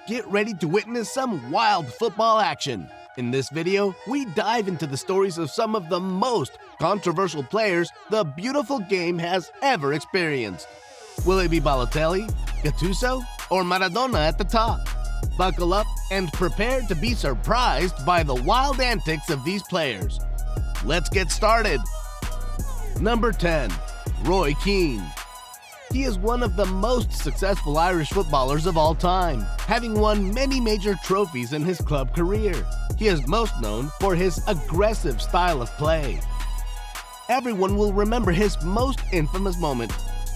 get ready to witness some wild football action. In this video, we dive into the stories of some of the most controversial players the beautiful game has ever experienced. Will it be Batelli, Gattuso, or Maradona at the top? Buckle up and prepare to be surprised by the wild antics of these players. Let's get started. Number 10. Roy Keane. He is one of the most successful Irish footballers of all time, having won many major trophies in his club career. He is most known for his aggressive style of play. Everyone will remember his most infamous moment,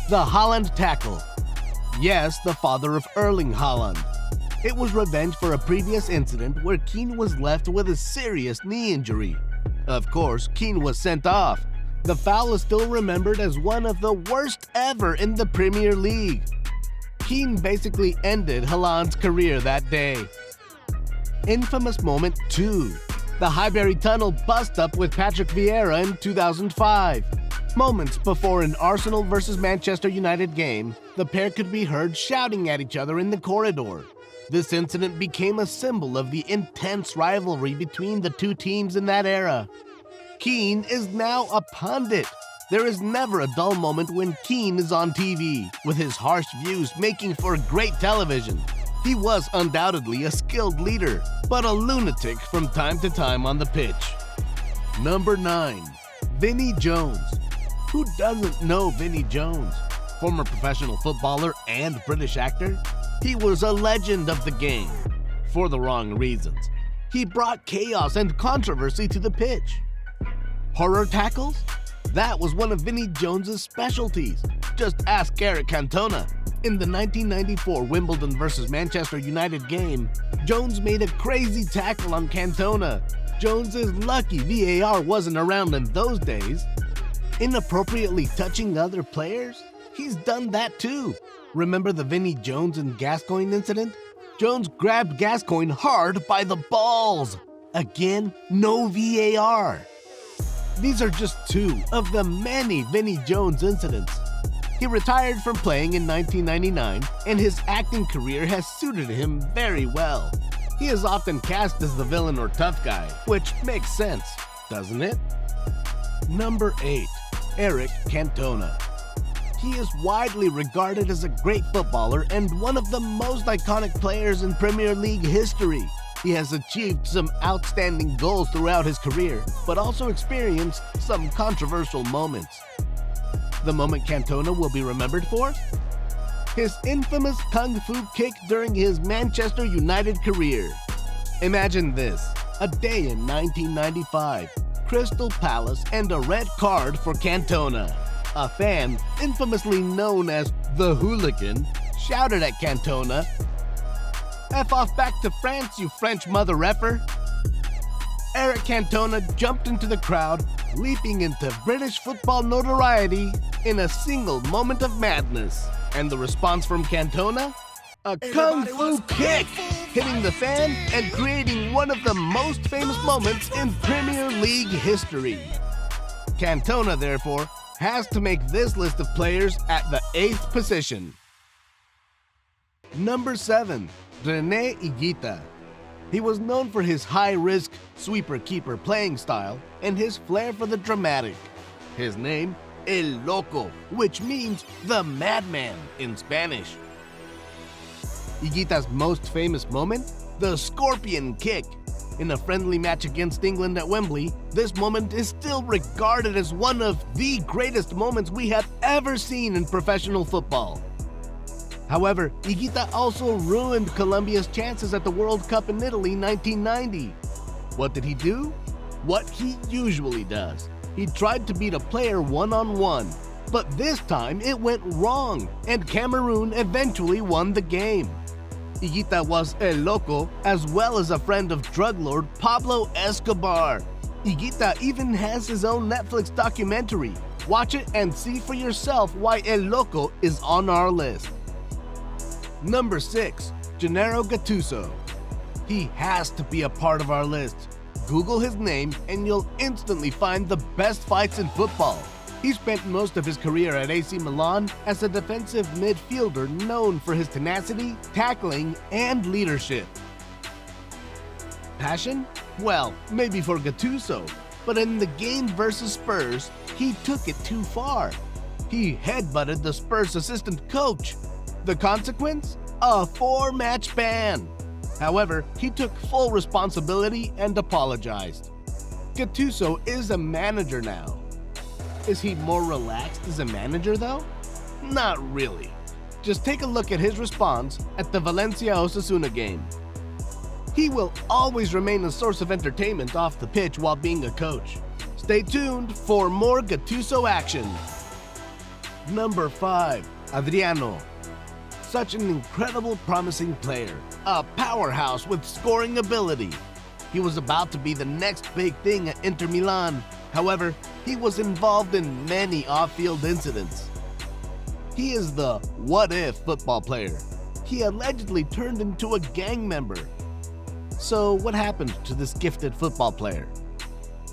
the Haaland tackle. Yes, the father of Erling Haaland. It was revenge for a previous incident where Keane was left with a serious knee injury. Of course, Keane was sent off. The foul is still remembered as one of the worst ever in the Premier League. Keane basically ended Haaland's career that day. Infamous moment 2. The Highbury Tunnel bust-up with Patrick Vieira in 2005. Moments before an Arsenal vs Manchester United game, the pair could be heard shouting at each other in the corridor. This incident became a symbol of the intense rivalry between the two teams in that era. Keane is now a pundit. There is never a dull moment when Keane is on TV, with his harsh views making for great television. He was undoubtedly a skilled leader, but a lunatic from time to time on the pitch. Number 9. Vinnie Jones. Who doesn't know Vinnie Jones? Former professional footballer and British actor, he was a legend of the game, for the wrong reasons. He brought chaos and controversy to the pitch. Horror tackles? That was one of Vinnie Jones's specialties. Just ask Cantona. In the 1994 Wimbledon vs Manchester United game, Jones made a crazy tackle on Cantona. Jones is lucky VAR wasn't around in those days. Inappropriately touching other players? He's done that too. Remember the Vinnie Jones and Gascoigne incident? Jones grabbed Gascoigne hard by the balls. Again, no VAR. These are just two of the many Vinnie Jones incidents. He retired from playing in 1999, and his acting career has suited him very well. He is often cast as the villain or tough guy, which makes sense, doesn't it? Number 8. Eric Cantona. He is widely regarded as a great footballer and one of the most iconic players in Premier League history. He has achieved some outstanding goals throughout his career, but also experienced some controversial moments. The moment Cantona will be remembered for? His infamous kung fu kick during his Manchester United career. Imagine this, a day in 1995, Crystal Palace and a red card for Cantona. A fan, infamously known as the Hooligan, shouted at Cantona, "F off back to France, you French mother effer." Eric Cantona jumped into the crowd, leaping into British football notoriety in a single moment of madness. And the response from Cantona? A kung fu kick, hitting the fan and creating one of the most famous moments in Premier League history. Cantona, therefore, has to make this list of players at the 8th position. Number 7. René Higuita. He was known for his high-risk sweeper-keeper playing style and his flair for the dramatic. His name, El Loco, which means the madman in Spanish. Higuita's most famous moment? The scorpion kick. In a friendly match against England at Wembley, this moment is still regarded as one of the greatest moments we have ever seen in professional football. However, Higuita also ruined Colombia's chances at the World Cup in Italy 1990. What did he do? What he usually does. He tried to beat a player one-on-one, but this time it went wrong, and Cameroon eventually won the game. Higuita was El Loco, as well as a friend of drug lord Pablo Escobar. Higuita even has his own Netflix documentary. Watch it and see for yourself why El Loco is on our list. Number 6. Gennaro Gattuso. He has to be a part of our list. Google his name and you'll instantly find the best fights in football. He spent most of his career at AC Milan as a defensive midfielder known for his tenacity, tackling, and leadership. Passion? Well, maybe for Gattuso, but in the game versus Spurs, he took it too far. He headbutted the Spurs assistant coach. The consequence? A 4-match ban. However, he took full responsibility and apologized. Gattuso is a manager now. Is he more relaxed as a manager though? Not really. Just take a look at his response at the Valencia-Osasuna game. He will always remain a source of entertainment off the pitch while being a coach. Stay tuned for more Gattuso action. Number 5. Adriano. Such an incredible, promising player. A powerhouse with scoring ability. He was about to be the next big thing at Inter Milan. However, he was involved in many off-field incidents. He is the what-if football player. He allegedly turned into a gang member. So what happened to this gifted football player?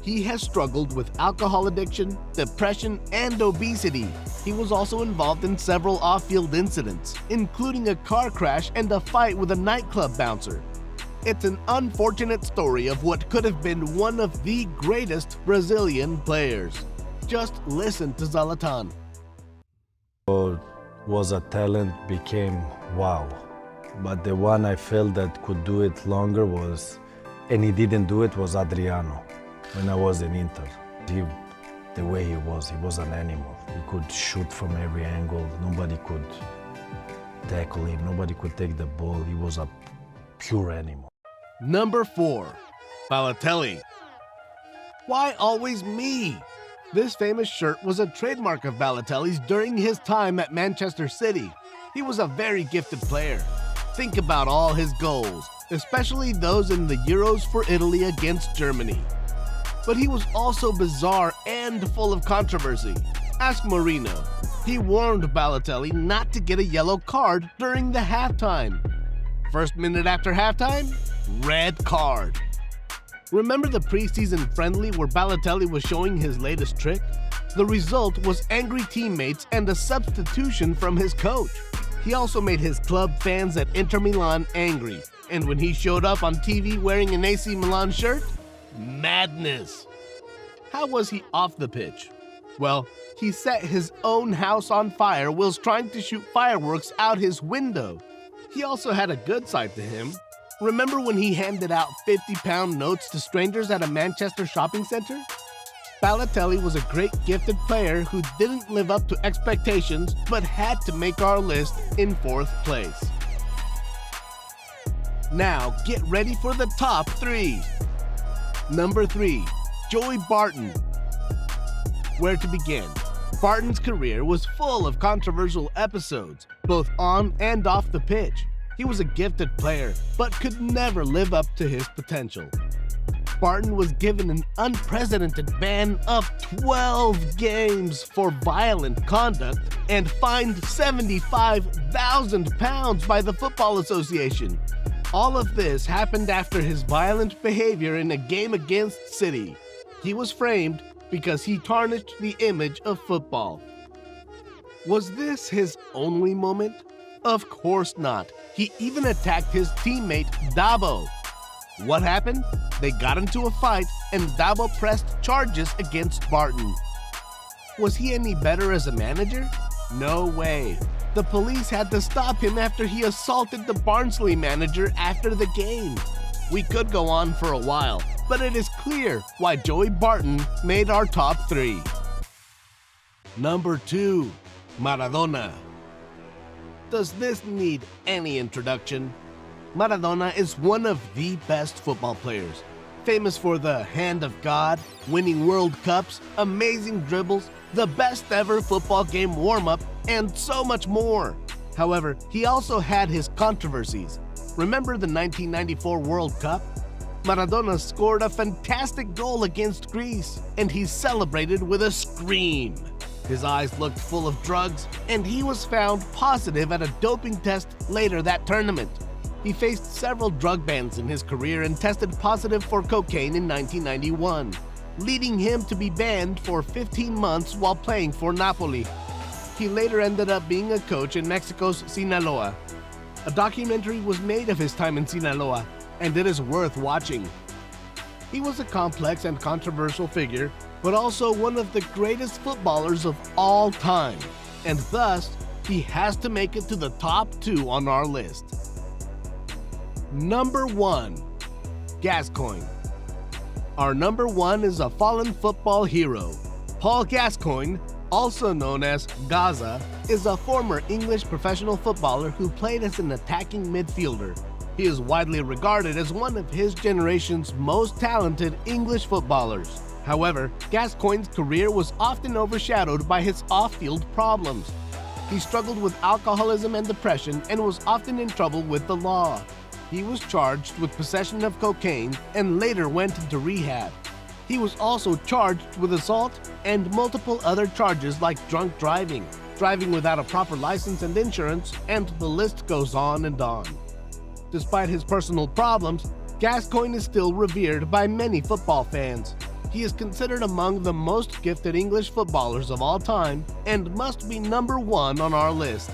He has struggled with alcohol addiction, depression, and obesity. He was also involved in several off-field incidents, including a car crash and a fight with a nightclub bouncer. It's an unfortunate story of what could have been one of the greatest Brazilian players. Just listen to Zlatan. Was a talent, became wow. But the one I felt that could do it longer was, and he didn't do it, was Adriano. When I was in Inter, the way he was an animal. He could shoot from every angle. Nobody could tackle him. Nobody could take the ball. He was a pure animal. Number 4. Batelli. Why always me? This famous shirt was a trademark of Balotelli's during his time at Manchester City. He was a very gifted player. Think about all his goals, especially those in the Euros for Italy against Germany. But he was also bizarre and full of controversy. Ask Mourinho. He warned Balotelli not to get a yellow card during the halftime. First minute after halftime, red card. Remember the preseason friendly where Balotelli was showing his latest trick? The result was angry teammates and a substitution from his coach. He also made his club fans at Inter Milan angry, and when he showed up on TV wearing an AC Milan shirt, madness. How was he off the pitch? Well, he set his own house on fire whilst trying to shoot fireworks out his window. He also had a good side to him. Remember when he handed out 50-pound notes to strangers at a Manchester shopping center? Balotelli was a great gifted player who didn't live up to expectations but had to make our list in 4th place. Now get ready for the top 3. Number 3. Joey Barton. Where to begin? Barton's career was full of controversial episodes, both on and off the pitch. He was a gifted player, but could never live up to his potential. Barton was given an unprecedented ban of 12 games for violent conduct and fined £75,000 by the Football Association. All of this happened after his violent behavior in a game against City. He was framed because he tarnished the image of football. Was this his only moment? Of course not. He even attacked his teammate Dabo. What happened? They got into a fight and Dabo pressed charges against Barton. Was he any better as a manager? No way. The police had to stop him after he assaulted the Barnsley manager after the game. We could go on for a while, but it is clear why Joey Barton made our top 3. Number 2. Maradona. Does this need any introduction? Maradona is one of the best football players, famous for the hand of God, winning World Cups, amazing dribbles, the best ever football game warm-up, and so much more. However, he also had his controversies. Remember the 1994 World Cup? Maradona scored a fantastic goal against Greece, and he celebrated with a scream. His eyes looked full of drugs, and he was found positive at a doping test later that tournament. He faced several drug bans in his career and tested positive for cocaine in 1991. leading him to be banned for 15 months while playing for Napoli. He later ended up being a coach in Mexico's Sinaloa. A documentary was made of his time in Sinaloa, and it is worth watching. He was a complex and controversial figure, but also one of the greatest footballers of all time, and thus, he has to make it to the top 2 on our list. Number 1. Gascoigne. Our number 1 is a fallen football hero. Paul Gascoigne, also known as Gaza, is a former English professional footballer who played as an attacking midfielder. He is widely regarded as one of his generation's most talented English footballers. However, Gascoigne's career was often overshadowed by his off-field problems. He struggled with alcoholism and depression and was often in trouble with the law. He was charged with possession of cocaine and later went into rehab. He was also charged with assault and multiple other charges like drunk driving, driving without a proper license and insurance, and the list goes on and on. Despite his personal problems, Gascoigne is still revered by many football fans. He is considered among the most gifted English footballers of all time and must be number 1 on our list.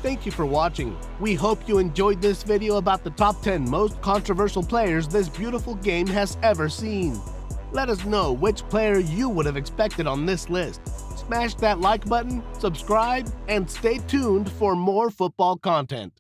Thank you for watching. We hope you enjoyed this video about the top 10 most controversial players this beautiful game has ever seen. Let us know which player you would have expected on this list. Smash that like button, subscribe, and stay tuned for more football content.